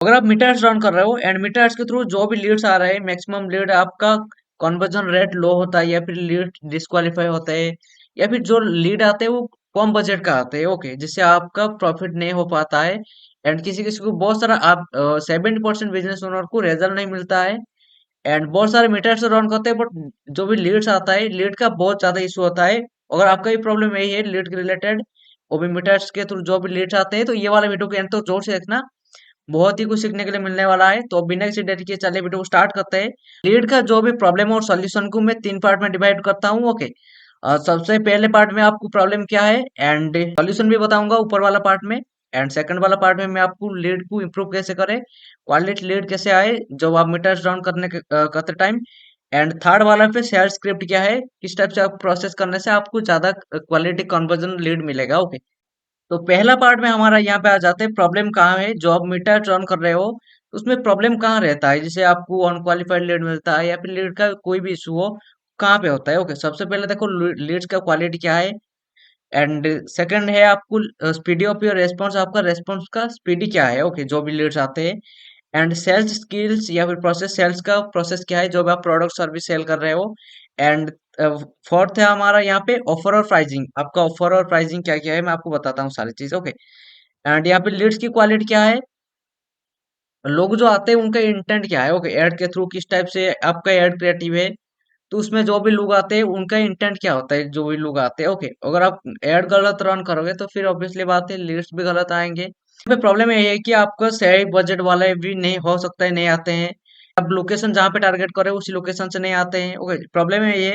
अगर आप metre ads run कर रहे हो एंड मीटर एड्स के थ्रू जो भी लीड्स आ रहे हैं, मैक्सिमम लीड आपका कन्वर्जन रेट लो होता है, या फिर लीड डिस्क्वालीफाई होता है, या फिर जो लीड आते हैं वो कम बजट का आते हैं, ओके, जिससे आपका प्रॉफिट नहीं हो पाता है। एंड किसी किसी को बहुत सारा आप 70% बिजनेस ओनर को रिजल्ट नहीं मिलता है। एंड बहुत सारे मीटर्स रन करते हैं, बट जो भी लीड्स आता है, लीड का बहुत ज्यादा इशू होता है। अगर आपका भी प्रॉब्लम यही है लीड के रिलेटेड, वो भी मीटर्स के थ्रू जो भी लीड्स आते हैं, तो ये वाला वीडियो के एंड तो जोर से देखना, बहुत ही कुछ सीखने के लिए मिलने वाला है। तो बिना किसी देरी के चलिए वीडियो को स्टार्ट करते हैं। लीड का जो भी प्रॉब्लम और सॉल्यूशन को मैं 3 पार्ट में डिवाइड करता हूँ, ओके। सबसे पहले पार्ट में आपको प्रॉब्लम क्या है एंड सॉल्यूशन भी बताऊंगा ऊपर वाला पार्ट में। एंड सेकंड वाला पार्ट में मैं आपको लीड को इम्प्रूव कैसे करें, क्वालिटी लीड कैसे आए जब आप मीटर्स डाउन करते टाइम। एंड थर्ड वाला पे शेयर स्क्रिप्ट क्या है, किस टाइप से आप प्रोसेस करने से आपको ज्यादा क्वालिटी कन्वर्जन लीड मिलेगा, ओके। तो पहला पार्ट में हमारा यहाँ पे आ जाते हैं प्रॉब्लम कहाँ है, जो आप मीटर रन कर रहे हो तो उसमें प्रॉब्लम कहाँ रहता है, जिसे आपको अनक्वालिफाइड लीड मिलता है या फिर लीड का कोई भी इशू हो, कहाँ पे होता है, ओके। सबसे पहले देखो लीड्स का क्वालिटी क्या है। एंड सेकंड है आपको स्पीडी ऑफ योर रेस्पॉन्स, आपका रेस्पॉन्स का स्पीडी क्या है, ओके, जो भी लीड्स आते हैं। एंड सेल्स स्किल्स या फिर प्रोसेस, सेल्स का प्रोसेस क्या है, जो भी आप प्रोडक्ट सर्विस सेल कर रहे हो। एंड फोर्थ है हमारा यहाँ पे ऑफर और प्राइसिंग, आपका ऑफर और प्राइसिंग क्या क्या है, मैं आपको बताता हूँ सारी चीज, ओके। एंड यहाँ पे लीड्स की क्वालिटी क्या है, लोग जो आते हैं उनका इंटेंट क्या है, ओके, ऐड के थ्रू किस टाइप से आपका ऐड क्रिएटिव है। तो उसमें जो भी लोग आते हैं उनका इंटेंट क्या होता है, जो भी लोग आते हैं, ओके। अगर आप ऐड गलत रन करोगे तो फिर ऑब्वियसली बात है लीड्स भी गलत आएंगे। यहाँ पे प्रॉब्लम ये है कि आपका सही बजट वाले भी नहीं हो सकता है, नहीं आते हैं। आप लोकेशन जहाँ पे टारगेट कर रहे हो उसी लोकेशन से नहीं आते हैं, ओके, प्रॉब्लम है ये।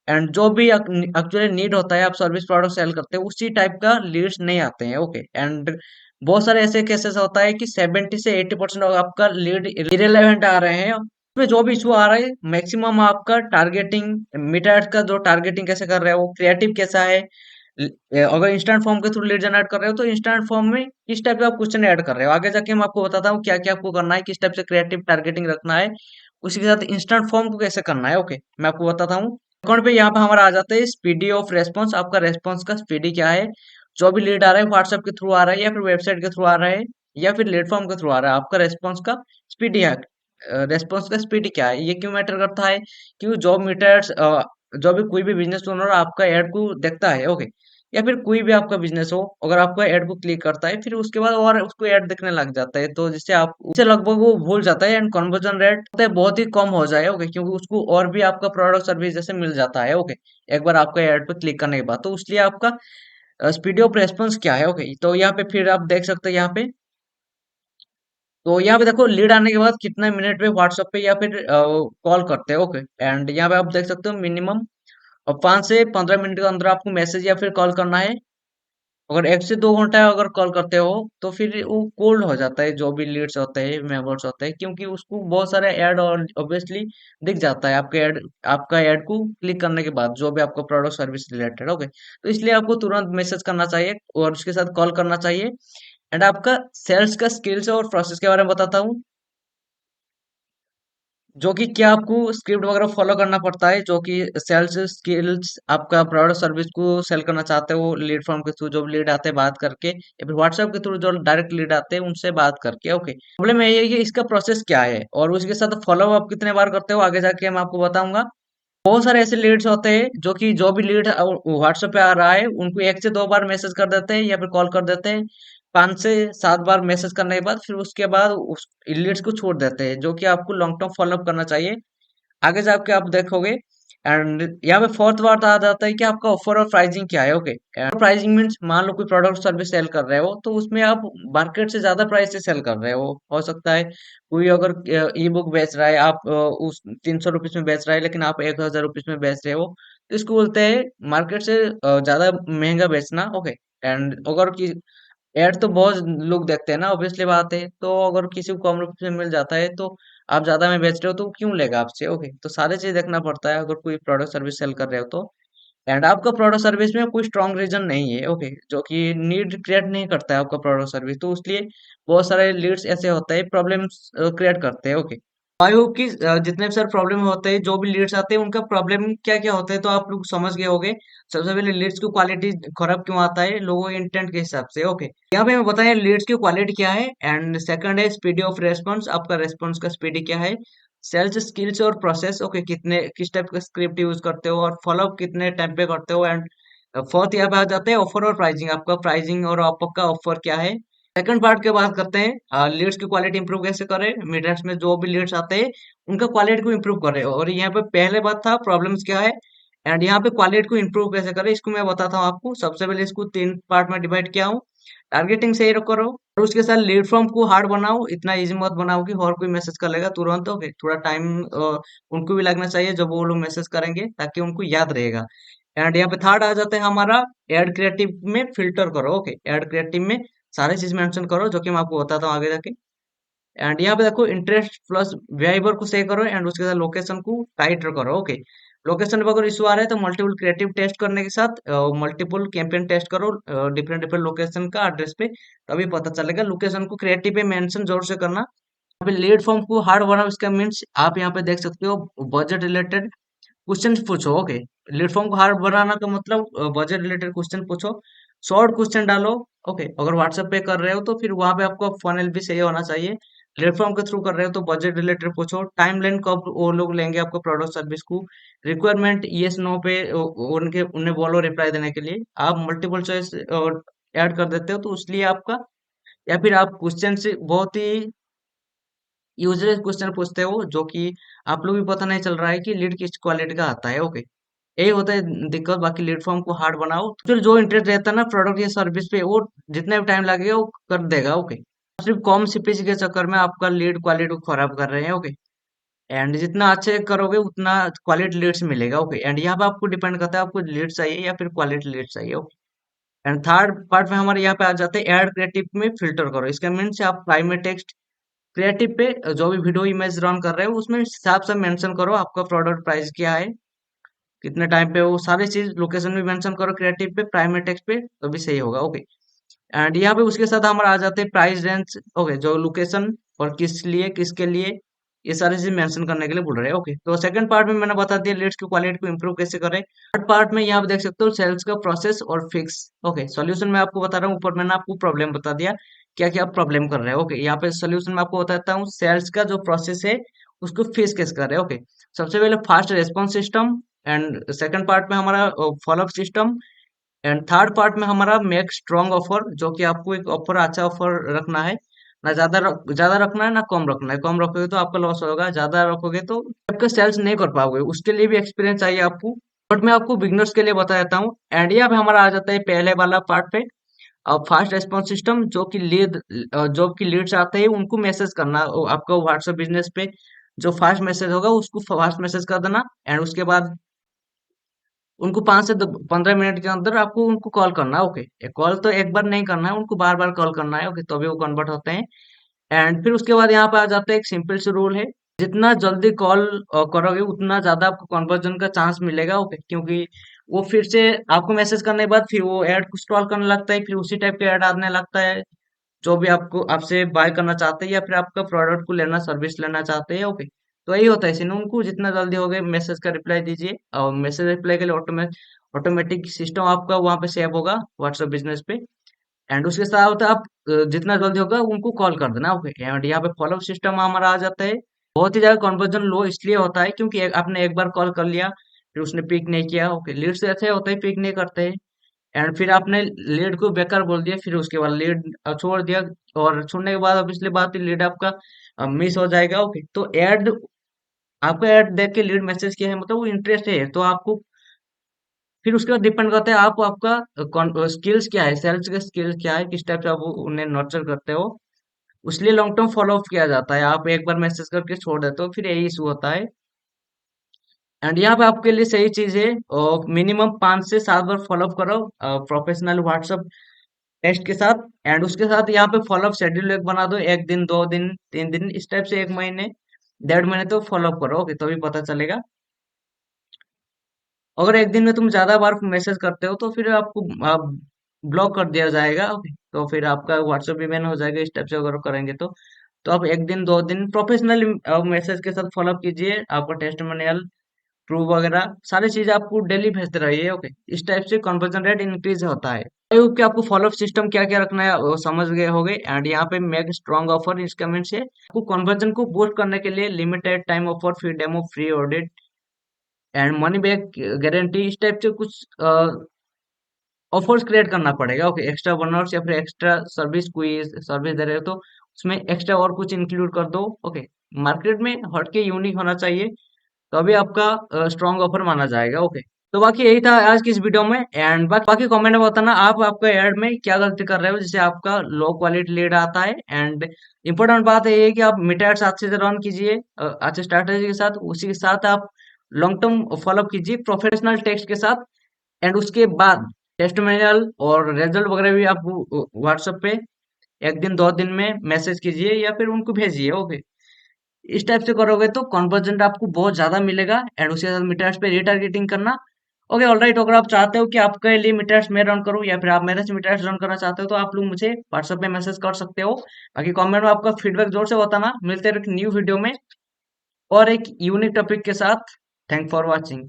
एंड जो भी एक्चुअली नीड होता है, आप सर्विस प्रोडक्ट सेल करते हैं उसी टाइप का लीड्स नहीं आते हैं, ओके। एंड बहुत सारे ऐसे केसेस होता है कि 70 से 80% आपका लीड इरेलेवेंट आ रहे हैं। उसमें जो भी इशू आ रहा है मैक्सिमम आपका टारगेटिंग, मीटर का जो टारगेटिंग कैसे कर रहे हो, क्रिएटिव कैसा है। अगर इंस्टेंट फॉर्म के थ्रू लीड जनरेट कर रहे हो तो इंस्टेंट फॉर्म में किस टाइप का आप क्वेश्चन ऐड कर रहे हो, आगे जाके मैं आपको बताता हूँ क्या क्या आपको करना है, किस टाइप से क्रिएटिव टारगेटिंग रखना है। उसी के साथ इंस्टेंट फॉर्म को कैसे करना है, ओके, मैं आपको बताता हूँ। अकाउंट पे यहाँ पे हमारा आ जाता है स्पीडी ऑफ रेस्पॉन्स, आपका रेस्पॉन्स का स्पीडी क्या है। जो भी लीड आ रहा है व्हाट्सएप के थ्रू आ रहा है या फिर वेबसाइट के थ्रू आ रहा है या फिर प्लेटफॉर्म के थ्रू आ रहा है, आपका रेस्पॉन्स का स्पीडी है। रेस्पॉन्स का स्पीडी क्या है, ये क्यों मैटर करता है, क्योंकि जॉब मीटर्स, जो भी कोई भी बिजनेस ओनर आपका एड को देखता है, ओके, या फिर कोई भी आपका बिजनेस हो, अगर आपका एड को क्लिक करता है फिर उसके बाद और उसको एड दिखने लग जाता है, तो जिससे आप उसे लगभग वो भूल जाता है एंड कन्वर्जन रेट होता है बहुत ही कम हो जाए, ओके, क्योंकि उसको और भी आपका प्रोडक्ट सर्विस जैसे मिल जाता है, ओके, एक बार आपका एड पे क्लिक करने के बाद। तो इसलिए आपका स्पीड ऑफ रेस्पॉन्स क्या है, ओके। तो यहाँ पे फिर आप देख सकते हैं यहाँ पे, तो यहाँ पे देखो लीड आने के बाद कितने मिनट पे व्हाट्सएप पे या फिर कॉल करते हैं, ओके। एंड यहाँ पे आप देख सकते हो मिनिमम 5 से 15 मिनट के अंदर आपको मैसेज या फिर कॉल करना है। अगर 1 से 2 घंटा अगर कॉल करते हो तो फिर वो कोल्ड हो जाता है, जो भी लीड्स होते हैं, मेंबर्स होते हैं, क्योंकि उसको बहुत सारे ऐड और ऑब्वियसली दिख जाता है आपका ऐड को क्लिक करने के बाद, जो भी आपका प्रोडक्ट सर्विस रिलेटेड, ओके। तो इसलिए आपको तुरंत मैसेज करना चाहिए और उसके साथ कॉल करना चाहिए। एंड आपका सेल्स का स्किल्स और प्रोसेस के बारे में बताता हूँ, जो कि क्या आपको स्क्रिप्ट वगैरह फॉलो करना पड़ता है, जो कि सेल्स स्किल्स, आपका प्रोडक्ट सर्विस को सेल करना चाहते हो लीड फॉर्म के थ्रू, जो लीड आते हैं बात करके, या फिर व्हाट्सएप के थ्रू जो डायरेक्ट लीड आते हैं उनसे बात करके, ओके। प्रॉब्लम यही है कि इसका प्रोसेस क्या है और उसके साथ फॉलो अप कितने बार करते हो, आगे जाके मैं आपको बताऊंगा। बहुत सारे ऐसे लीड्स होते हैं जो कि जो भी लीड व्हाट्सएप पे आ रहा है उनको 1 से 2 बार मैसेज कर देते हैं या फिर कॉल कर देते हैं। 5 से 7 बार मैसेज करने के बाद फिर उसके बाद उस लीड्स को छोड़ देते हैं, जो कि आपको लॉन्ग टर्म फॉलोअप करना चाहिए, आगे जाके आप देखोगे। एंड यहाँ पे फोर्थ बात आ जाता है कि आपका ऑफर और प्राइसिंग क्या है, ओके। प्राइसिंग मीन्स मान लो कोई प्रोडक्ट सर्विस सेल कर रहे हो तो उसमें आप मार्केट से ज्यादा प्राइस से सेल कर रहे हो सकता है कोई अगर ई बुक बेच रहा है, आप उस 300 रुपीज में बेच रहा है लेकिन आप 1000 रुपीज में बेच रहे हो, तो इसको बोलते हैं मार्केट से ज्यादा महंगा बेचना, ओके। एंड अगर कि एड तो बहुत लोग देखते हैं ना, ऑब्वियसली बात है, तो अगर किसी को कम रुपए में मिल जाता है तो आप ज्यादा में बेच रहे हो तो वो क्यों लेगा आपसे, ओके। तो सारे चीज देखना पड़ता है अगर कोई प्रोडक्ट सर्विस सेल कर रहे हो तो। एंड आपका प्रोडक्ट सर्विस में कोई स्ट्रॉन्ग रीजन नहीं है, ओके, जो कि नीड क्रिएट नहीं करता है आपका प्रोडक्ट सर्विस, तो इसलिए बहुत सारे लीड्स ऐसे होते हैं प्रॉब्लम्स क्रिएट करते हैं, ओके। आई होप कि जितने भी सर प्रॉब्लम होते हैं, जो भी लीड्स आते हैं, उनका प्रॉब्लम क्या क्या होता है तो आप लोग समझ गए होंगे। सबसे पहले लीड्स की क्वालिटी खराब क्यों आता है, लोगों के इंटेंट के हिसाब से। ओके, यहाँ पे मैं बताया लीड्स की क्वालिटी क्या है, एंड सेकंड है स्पीडी ऑफ रेस्पॉन्स, आपका रेस्पॉन्स का स्पीडी क्या है। सेल्स स्किल्स और प्रोसेस, ओके, कितने किस टाइप का स्क्रिप्ट यूज करते हो, और फॉलोअप कितने टाइम पे करते हो। एंड फोर्थ यहाँ पे आ जाते हैं ऑफर और प्राइसिंग, आपका प्राइसिंग और आपका ऑफर क्या है। सेकंड पार्ट की बात करते हैं, लीड्स की क्वालिटी इंप्रूव कैसे करें, मीटर्स में जो भी लीड्स आते हैं उनका क्वालिटी को इंप्रूव करें। और यहाँ पे पहले बात था प्रॉब्लम्स क्या है, एंड यहाँ पे क्वालिटी को इंप्रूव कैसे करें, इसको मैं बताता हूँ आपको। सबसे पहले इसको तीन पार्ट में डिवाइड किया हूँ। टारगेटिंग सही करो, और उसके साथ लीड फॉर्म को हार्ड बनाओ, इतना इजी मत बनाओ कि और कोई मैसेज कर लेगा तुरंत। ओके, थोड़ा टाइम उनको भी लगना चाहिए जब वो लोग मैसेज करेंगे, ताकि उनको याद रहेगा। एंड यहाँ पे थर्ड आ जाता है हमारा एड क्रिएटिव में फिल्टर करो। ओके, एड क्रिएटिव में सारी चीज मेंशन करो, जो कि मैं आपको बताता हूँ आगे जाके। एंड यहाँ पे देखो इंटरेस्ट प्लस वेरिएबल को सही करो, एंड उसके साथ लोकेशन को टाइट करो। ओके, लोकेशन पे अगर इशू आ रहा है तो मल्टीपल क्रिएटिव टेस्ट करने के साथ मल्टीपल कैंपेन टेस्ट करो डिफरेंट डिफरेंट लोकेशन का एड्रेस पे, तभी पता चलेगा। लोकेशन को क्रिएटिव पे मेंशन जरूर से करना। यहाँ पे लीड फॉर्म को हार्ड बनाओ, इसका मीन्स आप यहाँ पे देख सकते हो बजट रिलेटेड क्वेश्चन पूछो। ओके, लीड फॉर्म को हार्ड बनाना का मतलब बजट रिलेटेड क्वेश्चन पूछो, शॉर्ट क्वेश्चन डालो। ओके, अगर व्हाट्सएप पे कर रहे हो तो फिर वहां पे आपका फनल भी सही होना चाहिए। प्लेटफॉर्म के थ्रू कर रहे हो तो बजट रिलेटेड पूछो, टाइमलाइन कब वो लोग लेंगे आपको प्रोडक्ट सर्विस को, रिक्वायरमेंट यस नो पे उनके उन्हें बोलो रिप्लाई देने के लिए। आप मल्टीपल चॉइस ऐड कर देते हो तो उसलिए आपका, या फिर आप क्वेश्चन से बहुत ही यूजलेस क्वेश्चन पूछते हो, जो कि आप लोग भी पता नहीं चल रहा है कि लीड किस क्वालिटी का आता है। ओके, यही होता है दिक्कत। बाकी लीड फॉर्म को हार्ड बनाओ, फिर जो इंटरेस्ट रहता है ना प्रोडक्ट या सर्विस पे, वो जितना भी टाइम लगेगा वो कर देगा। ओके, सिर्फ कम सीपीसी के चक्कर में आपका लीड क्वालिटी को खराब कर रहे हैं। ओके, एंड जितना अच्छे करोगे उतना क्वालिटी लीड्स मिलेगा। ओके, एंड यहाँ पे आपको डिपेंड करता है आपको लीड चाहिए या फिर क्वालिटी लीड चाहिए। ओके, एंड थर्ड पार्ट में हमारे यहाँ पे आ जाते हैं ऐड क्रिएटिव में फिल्टर करो। इसका मीन्स आप प्राइमरी टेक्स्ट क्रिएटिव पे जो भी वीडियो इमेज रन कर रहे हो उसमें साफ साफ मेंशन करो आपका प्रोडक्ट प्राइस क्या है, कितने टाइम पे, वो सारी चीज लोकेशन भी मेंशन करो क्रिएटिव पे प्राइमरी टेक्स्ट पे, तो भी सही होगा। ओके, एंड यहाँ पे उसके साथ हमारा आ जाते हैं प्राइस रेंज। ओके, जो लोकेशन और किस लिए किसके लिए, ये सारी चीज मेंशन करने के लिए बोल रहे हैं। ओके, तो सेकंड पार्ट में मैंने बता दिया लीड्स की क्वालिटी को इंप्रूव कैसे करें। थर्ड पार्ट में यहाँ पे देख सकते हो सेल्स का प्रोसेस और फिक्स। ओके, सॉल्यूशन मैं आपको बता रहा हूँ, ऊपर मैंने आपको प्रॉब्लम बता दिया क्या क्या प्रॉब्लम कर रहे हैं। ओके, यहाँ पे सोल्यूशन में आपको बताता हूँ सेल्स का जो प्रोसेस है उसको फिक्स कैसे कर रहे हैं। ओके, सबसे पहले fast response system, and second part में हमारा follow up system, and third part में हमारा मेक स्ट्रॉन्ग ऑफर, जो कि आपको एक ऑफर अच्छा ऑफर रखना है। ना ज्यादा रखना है ना कम रखना है, कम रखोगे तो आपका लॉस होगा, ज्यादा रखोगे तो आपका सेल्स नहीं कर पाओगे, उसके लिए भी एक्सपीरियंस चाहिए आपको। बट मैं आपको बिगनर्स के लिए बता देता हूँ। एंड यहाँ पे हमारा आ जाता है पहले वाला पार्ट पे, अब फास्ट रेस्पॉन्स सिस्टम, जो कि लीड्स आते हैं उनको मैसेज करना, आपका व्हाट्सएप बिजनेस पे जो फास्ट मैसेज होगा उसको फास्ट मैसेज कर देना। एंड उसके बाद उनको 5 से 15 मिनट के अंदर आपको उनको कॉल करना है। ओके, कॉल तो एक बार नहीं करना है, उनको बार बार कॉल करना है। ओके, तभी वो कन्वर्ट होते हैं। एंड फिर उसके बाद यहाँ पे आ जाता है एक सिंपल सी रूल है, जितना जल्दी कॉल करोगे उतना ज्यादा आपको कन्वर्जन का चांस मिलेगा। ओके, क्योंकि वो फिर से आपको मैसेज करने के बाद फिर वो ऐड को स्क्रॉल करने लगता है, फिर उसी टाइप के ऐड आने लगता है जो भी आपको आपसे बाय करना चाहते हैं या फिर आपका प्रोडक्ट को लेना सर्विस लेना चाहते हैं। ओके, तो यही होता है सीन, उनको जितना जल्दी हो गए मैसेज का रिप्लाई दीजिए, और मैसेज रिप्लाई के लिए ऑटोमेटिक सिस्टम आपका वहां पे सेव होगा व्हाट्सएप बिजनेस पे। एंड उसके साथ होता है आप जितना जल्दी होगा उनको कॉल कर देना। ओके, एंड यहाँ पे फॉलोअप सिस्टम हमारा आ जाता है। बहुत ही ज्यादा कन्वर्जन लो इसलिए होता है क्योंकि आपने एक बार कॉल कर लिया फिर उसने पिक नहीं किया। ओके, लीड से ऐसे होता है पिक नहीं करते, एंड फिर आपने लीड को बेकार बोल दिया, फिर उसके बाद लीड छोड़ दिया, और छोड़ने के बाद ऑब्वियसली बात है लीड आपका मिस हो जाएगा। ओके, तो ऐड, आपका ऐड देख के लीड मैसेज किया है मतलब वो इंटरेस्ट है, तो आपको फिर उसके बाद डिपेंड करता है आप आपका स्किल्स क्या है, सेल्स का स्किल्स क्या है, किस टाइप से आप उन्हें नर्चर करते हो, उसलिए लॉन्ग टर्म फॉलो अप किया जाता है। आप एक बार मैसेज करके छोड़ देते हो फिर यही इशू होता है। एंड यहाँ पे आपके लिए सही चीज है, और मिनिमम 5 से 7 बार फॉलोअप करो प्रोफेशनल व्हाट्सएप टेस्ट के साथ। एंड उसके साथ यहाँ पे फॉलोअप शेड्यूल एक बना दो, 1 दिन 2 दिन 3 दिन इस टाइप से, 1 महीने 1.5 महीने तो फॉलोअप करो। ओके, तभी पता चलेगा। अगर एक दिन में तुम ज्यादा बार मैसेज करते हो तो फिर आपको ब्लॉक कर दिया जाएगा। ओके, तो फिर आपका व्हाट्सएप भी बैन हो जाएगा इस टाइप से अगर करेंगे तो। तो आप एक दिन 2 दिन प्रोफेशनल मैसेज के साथ फॉलोअप कीजिए, आपका टेस्टिमोनियल प्रूफ वगैरह सारी चीजें आपको डेली भेजते रहिए। ओके, इस टाइप से कन्वर्जन रेट इंक्रीज होता है। आई होप कि आपको फॉलोअप सिस्टम क्या क्या रखना है वो समझ गए होंगे। एंड यहाँ पे मेक स्ट्रॉन्ग ऑफर इस कमेंट से आपको कन्वर्जन को बूस्ट करने के लिए limited time offer, free demo, free audit and money back guarantee, इस टाइप से कुछ ऑफर्स क्रिएट करना पड़ेगा। ओके, एक्स्ट्रा बोनस या फिर एक्स्ट्रा सर्विस, क्विज सर्विस दे रहे हो तो उसमें एक्स्ट्रा और कुछ इंक्लूड कर दो। ओके, मार्केट में हटके यूनिक होना चाहिए, तभी आपका स्ट्रॉन्ग ऑफर माना जाएगा। ओके, तो बाकी यही था आज की इस वीडियो में। एंड बाकी कमेंट में बताना आप आपका ऐड में क्या गलती कर रहे हो जिससे आपका लो क्वालिटी लीड आता है। एंड इंपॉर्टेंट बात है ये कि आप मीटर्स अच्छे से रन कीजिए, अच्छे स्ट्रैटेजी के साथ, उसी के साथ आप लॉन्ग टर्म फॉलोअप कीजिए प्रोफेशनल टेक्स्ट के साथ। एंड उसके बाद टेस्टिमोनियल और रिजल्ट वगैरह भी आप व्हाट्सएप पे एक दिन 2 दिन में मैसेज कीजिए या फिर उनको भेजिए। ओके, इस टाइप से करोगे तो कन्वर्जेंट आपको बहुत ज्यादा मिलेगा। एंड उसके साथ मीटर्स पे रिटारगेटिंग करना। ओके, ऑलराइट, अगर आप चाहते हो कि आपके लिए मीटर्स मैं रन करूं या फिर आप मेरे से मीटर्स रन करना चाहते हो तो आप लोग मुझे व्हाट्सएप पे मैसेज कर सकते हो। बाकी कमेंट में आपका फीडबैक जोर से बताना। मिलते हैं एक न्यू वीडियो में और एक यूनिक टॉपिक के साथ। Thank for watching.